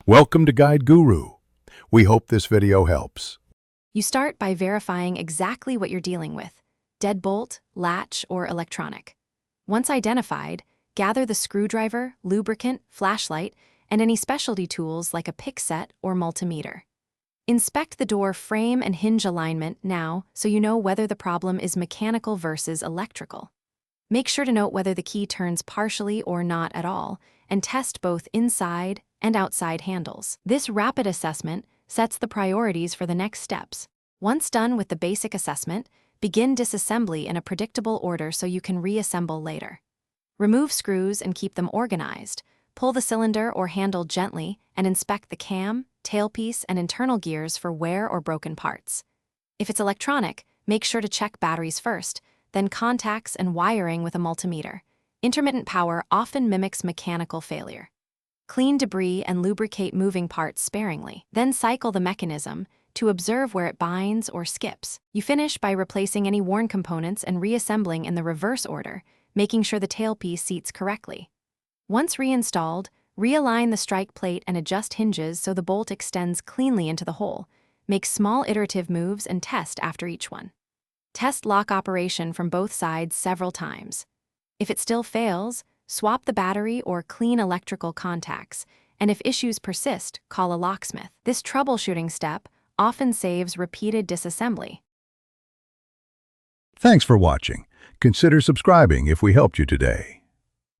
Welcome to Guide Guru. We hope this video helps. You start by verifying exactly what you're dealing with: deadbolt, latch, or electronic. Once identified, gather the screwdriver, lubricant, flashlight, and any specialty tools like a pick set or multimeter. Inspect the door frame and hinge alignment now so you know whether the problem is mechanical versus electrical. Make sure to note whether the key turns partially or not at all, and test both inside and outside handles. This rapid assessment sets the priorities for the next steps. Once done with the basic assessment, begin disassembly in a predictable order so you can reassemble later. Remove screws and keep them organized. Pull the cylinder or handle gently and inspect the cam, tailpiece, and internal gears for wear or broken parts. If it's electronic, make sure to check batteries first, then contacts and wiring with a multimeter. Intermittent power often mimics mechanical failure. Clean debris and lubricate moving parts sparingly. Then cycle the mechanism to observe where it binds or skips. You finish by replacing any worn components and reassembling in the reverse order, making sure the tailpiece seats correctly. Once reinstalled, realign the strike plate and adjust hinges so the bolt extends cleanly into the hole. Make small iterative moves and test after each one. Test lock operation from both sides several times. If it still fails, swap the battery or clean electrical contacts, and if issues persist, call a locksmith. This troubleshooting step often saves repeated disassembly. Thanks for watching. Consider subscribing if we helped you today.